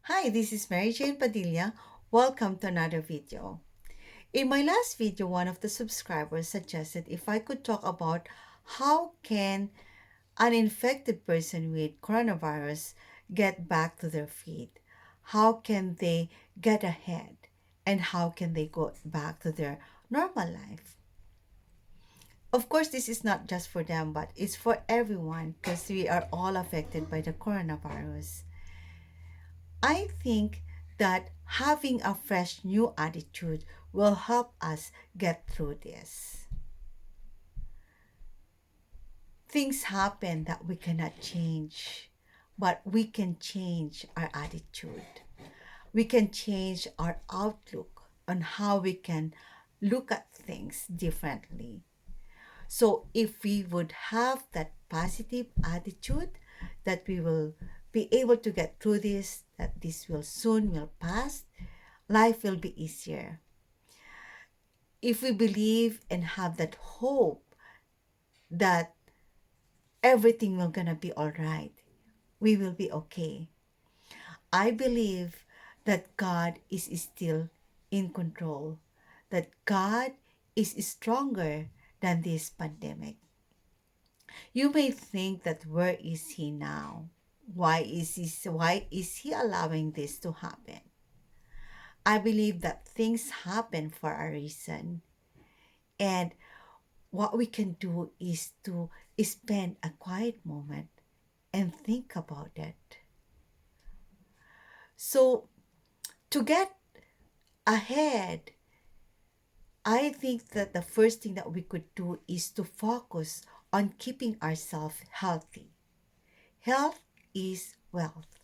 Hi, this is Mary Jane Padilla. Welcome to another video. In my last video, one of the subscribers suggested if I could talk about how can an infected person with coronavirus get back to their feet? How can they get ahead? And how can they go back to their normal life? Of course, this is not just for them, but it's for everyone because we are all affected by the coronavirus. I think that having a fresh new attitude will help us get through this. Things happen that we cannot change, but we can change our attitude. We can change our outlook on how we can look at things differently. So if we would have that positive attitude that we will be able to get through this, that this will soon will pass, life will be easier. If we believe and have that hope that everything will gonna be all right, we will be okay. I believe that God is still in control, that God is stronger than this pandemic. You may think that where is he now? Why is he allowing this to happen? I believe that things happen for a reason. And what we can do is to spend a quiet moment and think about it. So, to get ahead, I think that the first thing that we could do is to focus on keeping ourselves healthy. Health is wealth.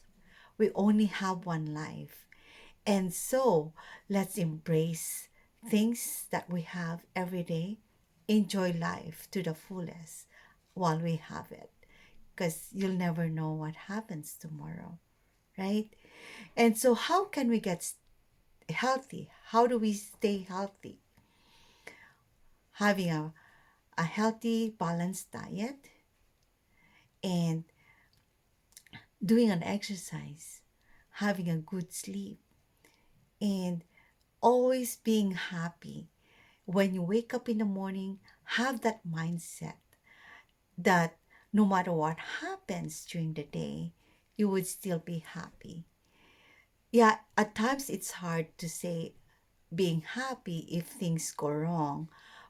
We only have one life. And so, let's embrace things that we have every day. Enjoy life to the fullest while we have it. Because you'll never know what happens tomorrow, right? And so, how can we get healthy? How do we stay healthy? Having a healthy, balanced diet and doing an exercise, having a good sleep, and always being happy. When you wake up in the morning, have that mindset that no matter what happens during the day, you would still be happy. Yeah, at times it's hard to say being happy if things go wrong,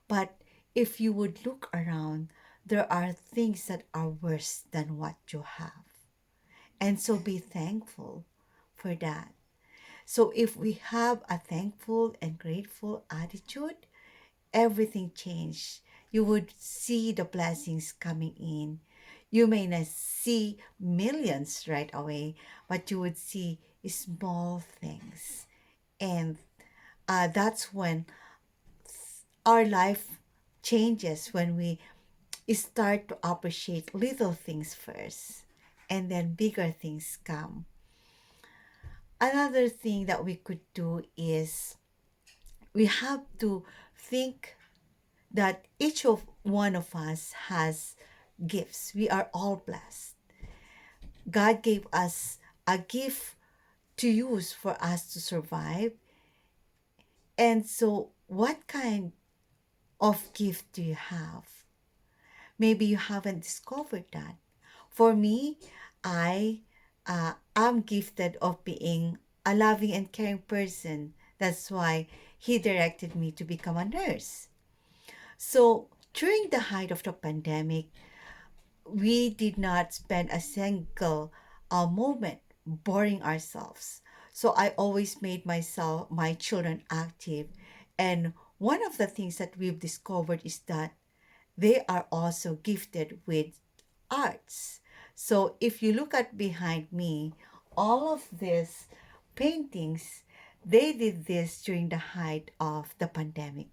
but if you would look around, there are things that are worse than what you have. And so be thankful for that. So if we have a thankful and grateful attitude, everything changed. You would see the blessings coming in. You may not see millions right away, but you would see small things. And that's when our life changes, when we start to appreciate little things first, and then bigger things come. Another thing that we could do is we have to think that each of one of us has gifts. We are all blessed. God gave us a gift to use for us to survive. And so, what kind of gift do you have? Maybe you haven't discovered that. For me, I am gifted of being a loving and caring person. That's why He directed me to become a nurse. So, during the height of the pandemic, we did not spend a single moment boring ourselves. So I always made my children active. And one of the things that we've discovered is that they are also gifted with arts. So if you look at behind me, all of these paintings, they did this during the height of the pandemic.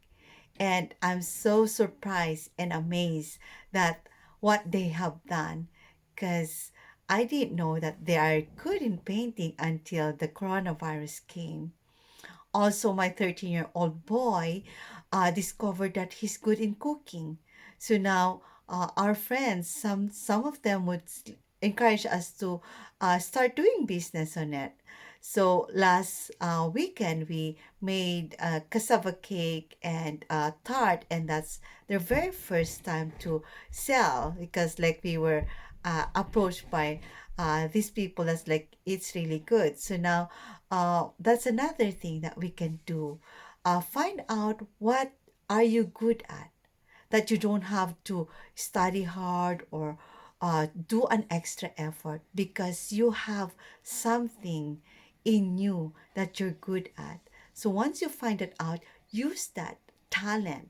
And I'm so surprised and amazed that what they have done, because I didn't know that they are good in painting until the coronavirus came. Also, my 13-year-old boy discovered that he's good in cooking. So now our friends, some of them would encourage us to start doing business on it. So last weekend we made cassava cake and tart, and that's their very first time to sell, because like we were approached by these people that's like it's really good. So now that's another thing that we can do. Find out what are you good at, that you don't have to study hard or do an extra effort, because you have something in you that you're good at. So once you find it out, use that talent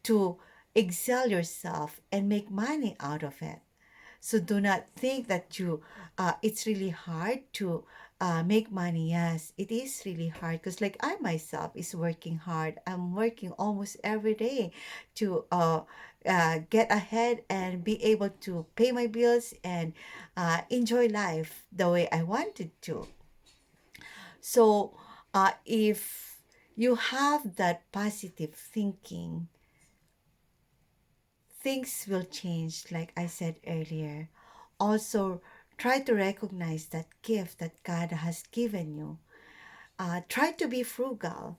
to excel yourself and make money out of it. So do not think that it's really hard to make money. Yes, it is really hard, because like I myself is working hard. I'm working almost every day to get ahead and be able to pay my bills and enjoy life the way I wanted to. So if you have that positive thinking, things will change, like I said earlier. Also, try to recognize that gift that God has given you. Try to be frugal,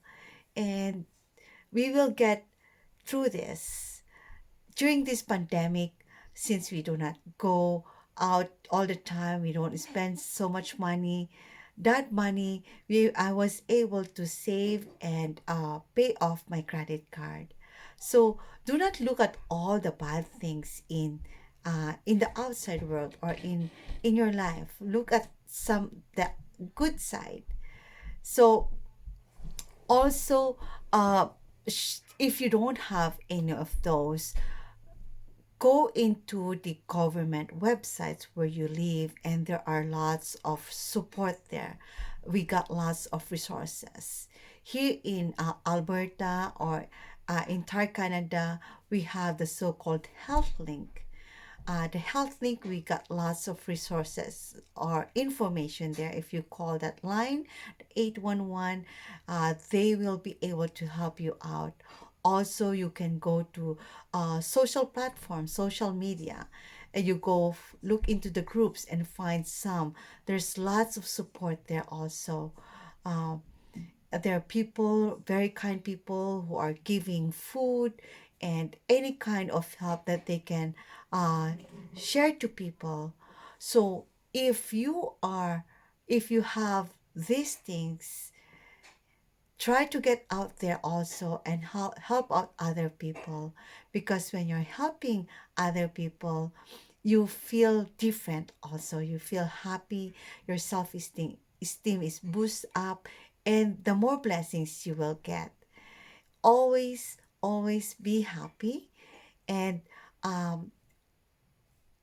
and we will get through this. During this pandemic, since we do not go out all the time, we don't spend so much money. That money, I was able to save and pay off my credit card. So do not look at all the bad things in the outside world or in your life. Look at some the good side. So also, if you don't have any of those, go into the government websites where you live, and there are lots of support there. We got lots of resources here in Alberta, or entire Canada. We have the so-called health link. The health link, we got lots of resources or information there. If you call that line, 811, they will be able to help you out. Also, you can go to social platforms, social media, and you go look into the groups and find some. There's lots of support there also. Um, there are people, very kind people, who are giving food and any kind of help that they can uh, share to people. So if you are, if you have these things, try to get out there also and help out other people, because when you're helping other people, you feel different also. You feel happy, your self esteem is boost up, and the more blessings you will get. Always be happy, and um,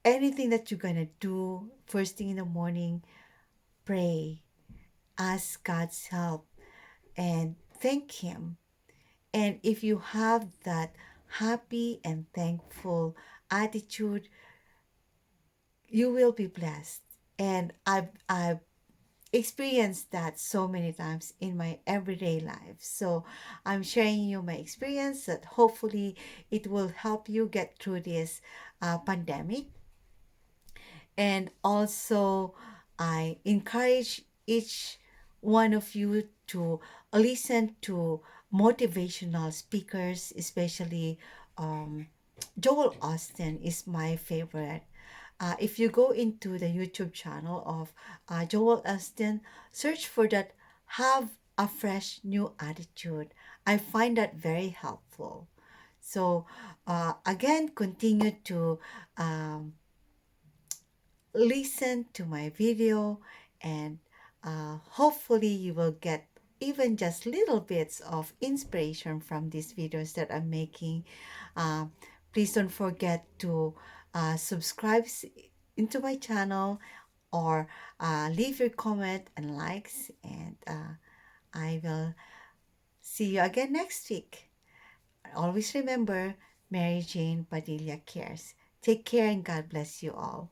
anything that you're gonna do first thing in the morning, pray, ask God's help, and thank Him. And if you have that happy and thankful attitude, you will be blessed. And I've experienced that so many times in my everyday life. So I'm sharing you my experience that hopefully it will help you get through this pandemic. And also, I encourage each one of you to listen to motivational speakers, especially um, Joel Austin is my favorite. If you go into the YouTube channel of Joel Austin, search for that Have a Fresh New Attitude. I find that very helpful. So, again, continue to um, listen to my video, and hopefully you will get even just little bits of inspiration from these videos that I'm making. uh, Please don't forget to subscribe into my channel, or leave your comment and likes, and I will see you again next week. Always remember, Mary Jane Padilla cares. Take care, and God bless you all.